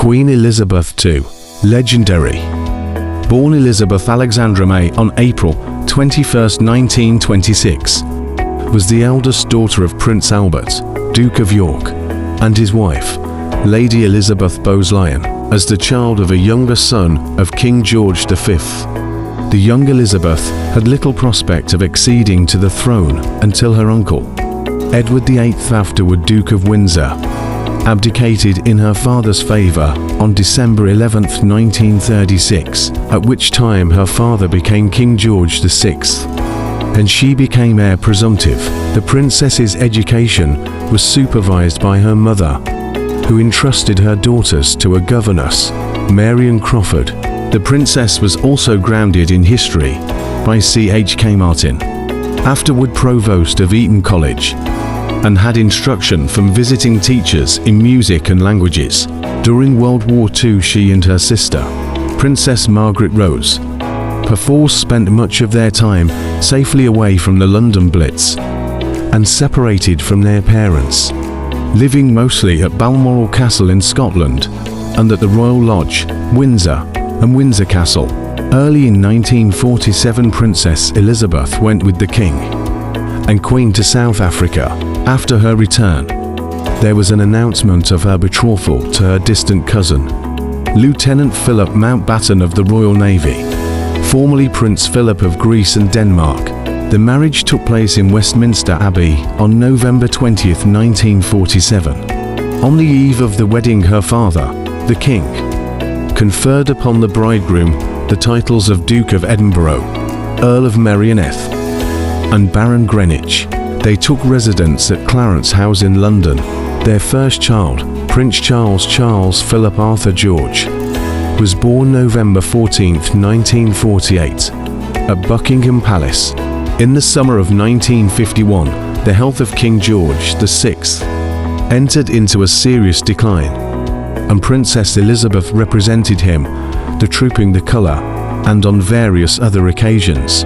Queen Elizabeth II, legendary. Born Elizabeth Alexandra May on April 21, 1926, was the eldest daughter of Prince Albert, Duke of York, and his wife, Lady Elizabeth Bowes-Lyon, as the child of a younger son of King George V. The young Elizabeth had little prospect of acceding to the throne until her uncle, Edward VIII, afterward Duke of Windsor, abdicated in her father's favour on December 11, 1936, at which time her father became King George VI, and she became heir presumptive. The princess's education was supervised by her mother, who entrusted her daughters to a governess, Marian Crawford. The princess was also grounded in history by C.H.K. Martin, afterward provost of Eton College, and had instruction from visiting teachers in music and languages. During World War II, she and her sister, Princess Margaret Rose, perforce spent much of their time safely away from the London Blitz and separated from their parents, living mostly at Balmoral Castle in Scotland and at the Royal Lodge, Windsor, and Windsor Castle. Early in 1947, Princess Elizabeth went with the King and Queen to South Africa. After her return, there was an announcement of her betrothal to her distant cousin, Lieutenant Philip Mountbatten of the Royal Navy, formerly Prince Philip of Greece and Denmark. The marriage took place in Westminster Abbey on November 20, 1947. On the eve of the wedding, her father, the King, conferred upon the bridegroom the titles of Duke of Edinburgh, Earl of Merioneth, and Baron Greenwich. They took residence at Clarence House in London. Their first child, Prince Charles Philip Arthur George, was born November 14, 1948, at Buckingham Palace. In the summer of 1951, the health of King George VI entered into a serious decline, and Princess Elizabeth represented him, the Trooping the Colour, and on various other occasions.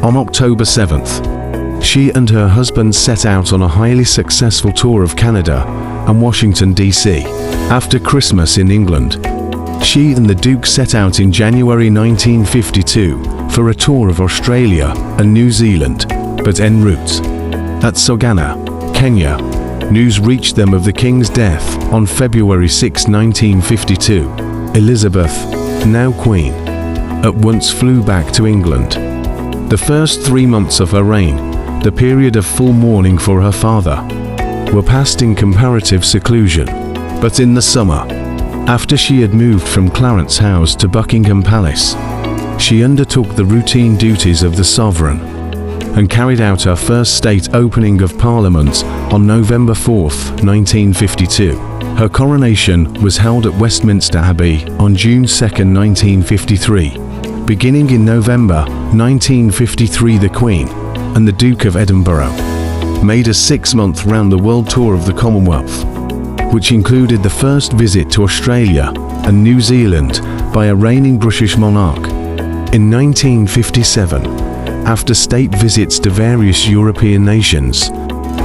On October 7th, she and her husband set out on a highly successful tour of Canada and Washington, D.C. After Christmas in England, she and the Duke set out in January 1952 for a tour of Australia and New Zealand, but en route at Sagana, Kenya, news reached them of the King's death on February 6, 1952. Elizabeth, now Queen, at once flew back to England. The first 3 months of her reign, the period of full mourning for her father, were passed in comparative seclusion. But in the summer, after she had moved from Clarence House to Buckingham Palace, she undertook the routine duties of the sovereign and carried out her first state opening of Parliament on November 4, 1952. Her coronation was held at Westminster Abbey on June 2, 1953. Beginning in November 1953, the Queen and the Duke of Edinburgh made a 6-month round-the-world tour of the Commonwealth, which included the first visit to Australia and New Zealand by a reigning British monarch. In 1957, after state visits to various European nations,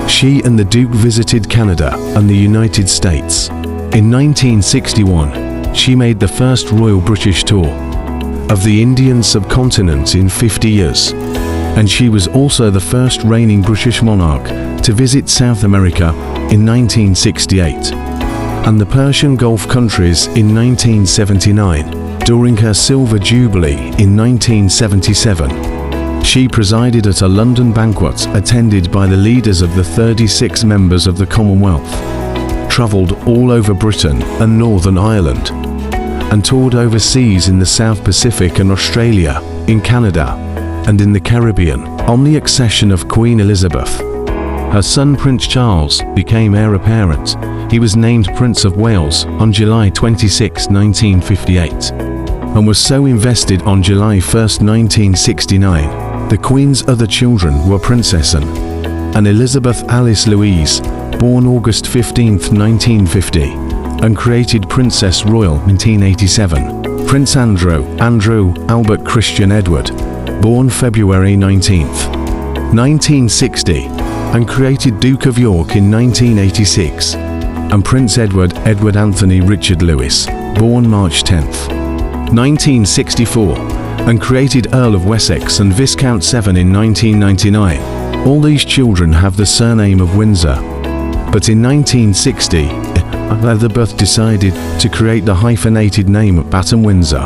she and the Duke visited Canada and the United States. In 1961, she made the first Royal British tour of the Indian subcontinent in 50 years, and she was also the first reigning British monarch to visit South America in 1968 and the Persian Gulf countries in 1979. During her Silver Jubilee in 1977, she presided at a London banquet attended by the leaders of the 36 members of the Commonwealth, travelled all over Britain and Northern Ireland, and toured overseas in the South Pacific and Australia, in Canada, and in the Caribbean. On the accession of Queen Elizabeth, her son Prince Charles became heir apparent. He was named Prince of Wales on July 26, 1958, and was so invested on July 1, 1969. The Queen's other children were Princess Anne and Elizabeth Alice Louise, born August 15, 1950, and created Princess Royal in 1987. Prince Andrew Albert Christian Edward, born February 19, 1960, and created Duke of York in 1986. and Prince Edward Anthony Richard Lewis, born March 10, 1964, and created Earl of Wessex and Viscount Severn in 1999. All these children have the surname of Windsor. But in 1960, Elizabeth decided to create the hyphenated name Batten Windsor.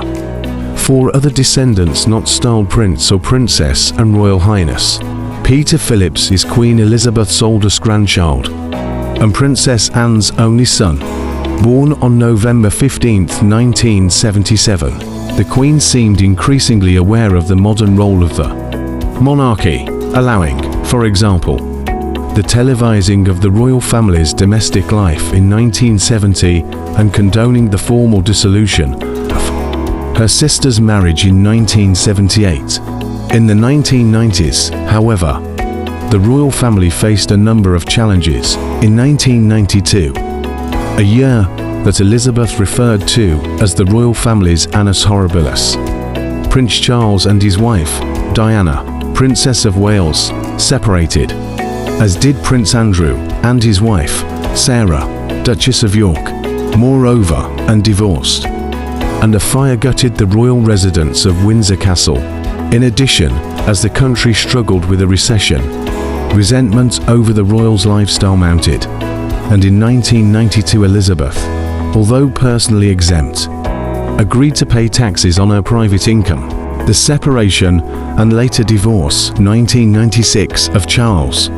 4 other descendants not styled Prince or Princess and Royal Highness. Peter Phillips is Queen Elizabeth's oldest grandchild, and Princess Anne's only son. Born on November 15, 1977, the Queen seemed increasingly aware of the modern role of the monarchy, allowing, for example, the televising of the royal family's domestic life in 1970 and condoning the formal dissolution of her sister's marriage in 1978. In the 1990s, however, the royal family faced a number of challenges. In 1992, a year that Elizabeth referred to as the royal family's annus horribilis, Prince Charles and his wife, Diana, Princess of Wales, separated, as did Prince Andrew and his wife, Sarah, Duchess of York, moreover, and divorced. And a fire gutted the royal residence of Windsor Castle. In addition, as the country struggled with a recession, resentment over the royals' lifestyle mounted, and in 1992 Elizabeth, although personally exempt, agreed to pay taxes on her private income. The separation and later divorce, 1996, of Charles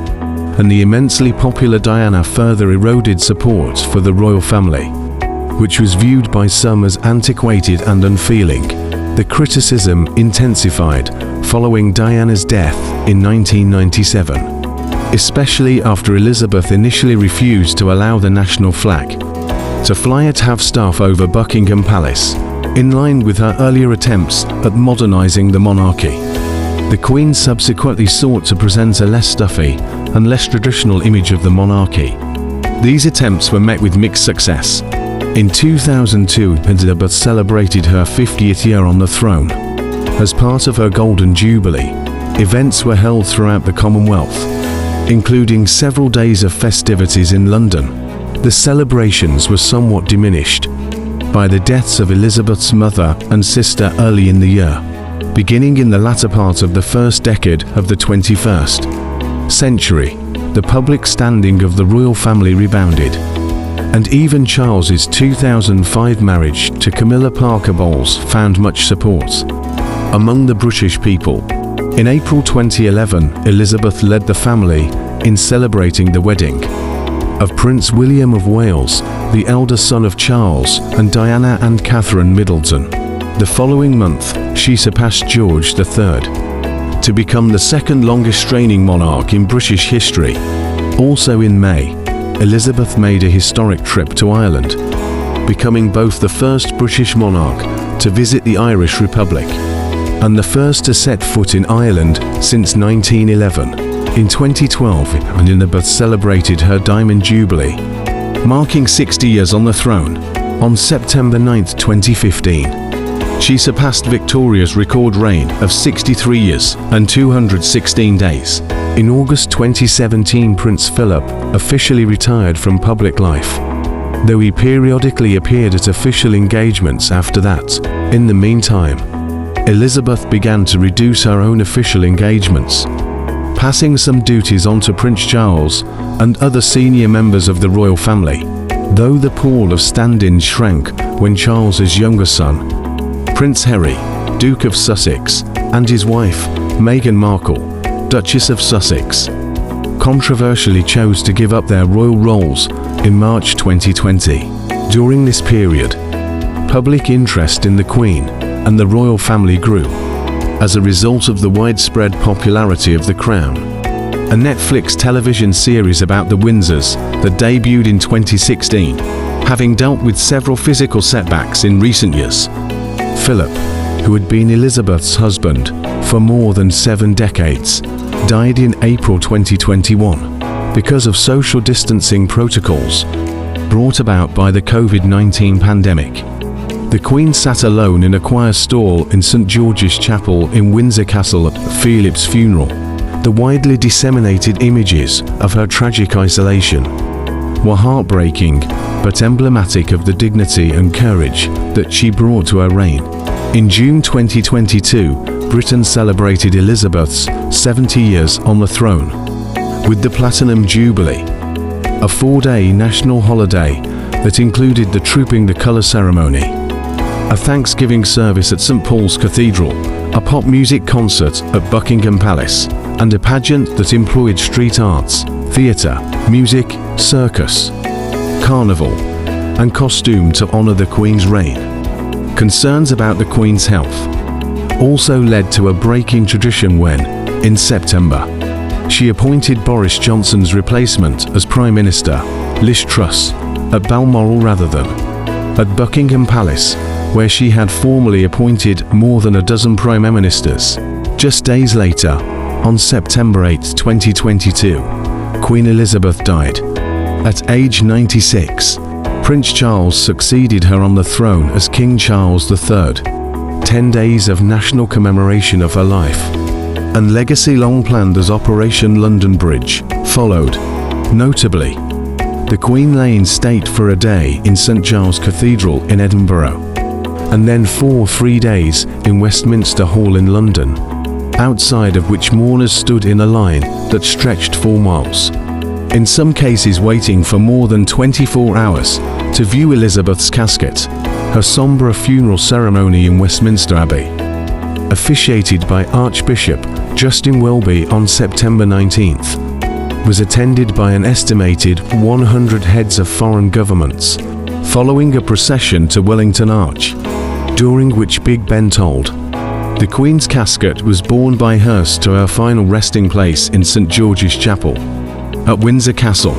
and the immensely popular Diana further eroded support for the royal family, which was viewed by some as antiquated and unfeeling. The criticism intensified following Diana's death in 1997, especially after Elizabeth initially refused to allow the national flag to fly at half-staff over Buckingham Palace, in line with her earlier attempts at modernising the monarchy. The Queen subsequently sought to present a less stuffy and less traditional image of the monarchy. These attempts were met with mixed success. In 2002, Elizabeth celebrated her 50th year on the throne. As part of her Golden Jubilee, events were held throughout the Commonwealth, including several days of festivities in London. The celebrations were somewhat diminished by the deaths of Elizabeth's mother and sister early in the year. Beginning in the latter part of the first decade of the 21st century, the public standing of the royal family rebounded, and even Charles's 2005 marriage to Camilla Parker Bowles found much support among the British people. In April 2011, Elizabeth led the family in celebrating the wedding of Prince William of Wales, the elder son of Charles, and Diana and Catherine Middleton. The following month, she surpassed George III to become the second longest reigning monarch in British history. Also in May, Elizabeth made a historic trip to Ireland, becoming both the first British monarch to visit the Irish Republic and the first to set foot in Ireland since 1911. In 2012, Elizabeth celebrated her Diamond Jubilee, marking 60 years on the throne. On September 9, 2015, she surpassed Victoria's record reign of 63 years and 216 days. In August 2017, Prince Philip officially retired from public life, though he periodically appeared at official engagements after that. In the meantime, Elizabeth began to reduce her own official engagements, passing some duties on to Prince Charles and other senior members of the royal family. Though the pool of stand-ins shrank when Charles's younger son, Prince Harry, Duke of Sussex, and his wife, Meghan Markle, Duchess of Sussex, controversially chose to give up their royal roles in March 2020. During this period, public interest in the Queen and the royal family grew as a result of the widespread popularity of The Crown, a Netflix television series about the Windsors that debuted in 2016. Having dealt with several physical setbacks in recent years, Philip, who had been Elizabeth's husband for more than 7 decades, died in April 2021 because of social distancing protocols brought about by the COVID-19 pandemic. The Queen sat alone in a choir stall in St George's Chapel in Windsor Castle at Philip's funeral. The widely disseminated images of her tragic isolation were heartbreaking, but emblematic of the dignity and courage that she brought to her reign. In June 2022, Britain celebrated Elizabeth's 70 years on the throne with the Platinum Jubilee, a 4-day national holiday that included the Trooping the Colour ceremony, a Thanksgiving service at St Paul's Cathedral, a pop music concert at Buckingham Palace, and a pageant that employed street arts, theatre, music, circus, carnival, and costume to honour the Queen's reign. Concerns about the Queen's health also led to a breaking tradition when, in September, she appointed Boris Johnson's replacement as Prime Minister, Liz Truss, at Balmoral rather than at Buckingham Palace, where she had formally appointed more than a dozen Prime Ministers. Just days later, on September 8, 2022, Queen Elizabeth died. At age 96, Prince Charles succeeded her on the throne as King Charles III. 10 days of national commemoration of her life and legacy long planned as Operation London Bridge followed. Notably, the Queen lay in state for a day in St Giles Cathedral in Edinburgh, and then 3 days in Westminster Hall in London, outside of which mourners stood in a line that stretched 4 miles, in some cases waiting for more than 24 hours to view Elizabeth's casket. Her sombre funeral ceremony in Westminster Abbey, officiated by Archbishop Justin Welby on September 19th, was attended by an estimated 100 heads of foreign governments, following a procession to Wellington Arch, during which Big Ben told. The Queen's casket was borne by hearse to her final resting place in St George's Chapel at Windsor Castle.